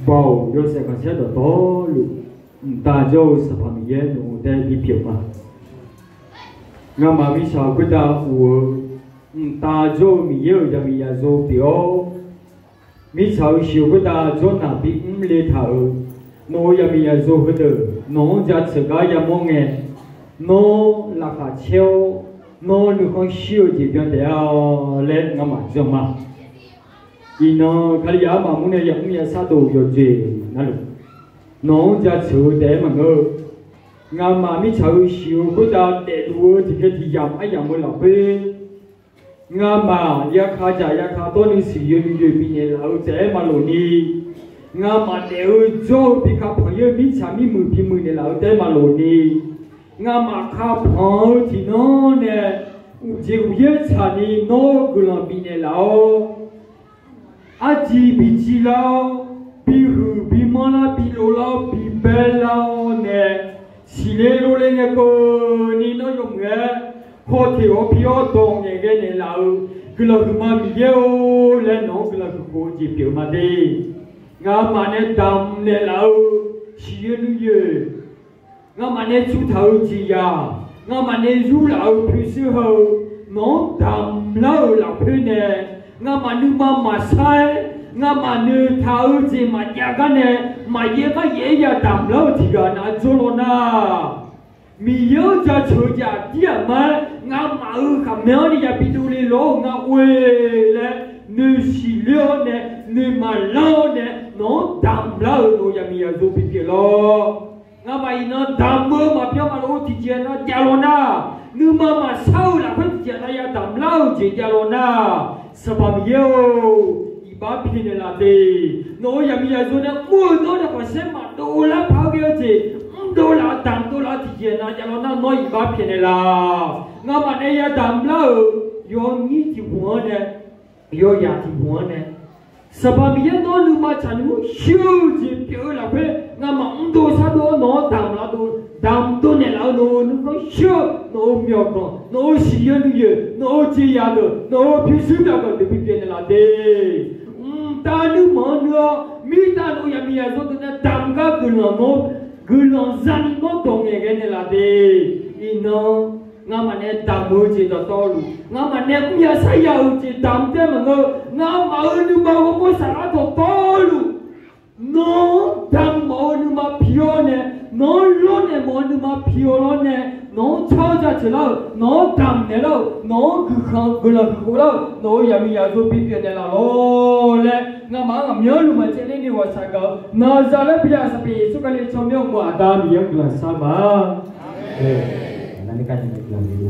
bầu yo sẽ còn sẽ được to lụ ta dâu sẽ phải mình yên nụ để bị biểu mà ngắm mà mình sao quyết ta u ta dâu mình yêu cho mình là dâu biểu mình sao siêu quyết ta dâu nào bị lê thảo nó giờ mình là dâu cái từ nó giá trị cái giờ mong nghe nó là cả chiêu nó được con siêu chỉ biết để lên ngắm mà dâu mà nó cái gì mà muốn này giống như sao đồ rồi gì nó giá trị để mà ngơ mà mình sao siêu quyết ta để đua thì cái thì giảm ai giảm mới là bê mà ya khá trả ya khá tôi nên sử dụng nhiều bị nhẹ là dễ mà lộn đi mà nếu cho bị khá phải yêu biết sao mình mười phim mười này là dễ mà lộn đi mà khá phải thì nó nè chỉ biết sao đi nó cứ làm bị nhẹ là chỉ bị chi lao bị hư bị mà là bị lô lao bị bể lao nè chỉ lấy lô lên cái ni nó dùng cái họ thì họ bị họ đông những cái này là cứ là cứ mà bị yêu lên nó cứ là cứ cố chỉ biểu mà đi mà này đam này là chỉ như vậy mà này chú thầu chỉ mà này chú là phía sau nó đam là phía này mà nếu mà sai mà nếu thầu chỉ mà nhà cái này mà cái gì ya đam thì cái nào cho nó na mi yêu cho chú cha tiếc mà mà khám nhớ đi ya bị đuôi lỗ quê lệ nữ xì liêu nè nữ mà lâu nè nó đam lâu rồi ya mi ya giúp bị kia lo mà nó đam mơ mà phía mà lỗ thì chia nó chia lo na nữ mà sau là phải chia nó ya đam lâu chỉ chia lo na sao mà mi yêu ba phi này là gì nó ya mi ya giúp nó mua nó là phải xem mà đô la bao nhiêu gì đô la đam đô la thì chia nó chia lo na nói ba phi này là mà này ya đam lâu yo nghĩ chỉ muốn nè yo ya thì muốn nè sao mà bây giờ nó lưu mà chẳng muốn siêu chỉ biểu là phải mà đồ sao đồ nó đam là đồ này là nó có siêu nó miêu con nó siêu như nó chỉ ya được nó phía sau là cái bị cái này là đấy ta lưu mà nữa mi ta nó ya mi ya rồi nó đam cả cứ nó dân nó đồng cái này là đấy nó mà nè đam mơ chỉ là to luôn mà nè cũng như sai yêu chỉ đam thế mà mà nhưng mà không có sao to luôn nó đam mơ nhưng mà phiêu nè nó luôn nè mơ nhưng mà phiêu luôn nè nó cho ra chỉ là nó đam nè đâu nó cứ không cứ là cứ đâu nó giờ bây giờ tôi biết chuyện này là lo lẽ mà nhớ luôn mà chỉ lên đi vào sao cơ nó giờ lấy bây giờ sẽ bị số cái này trong miệng của ta bị là sao mà này cái này làm gì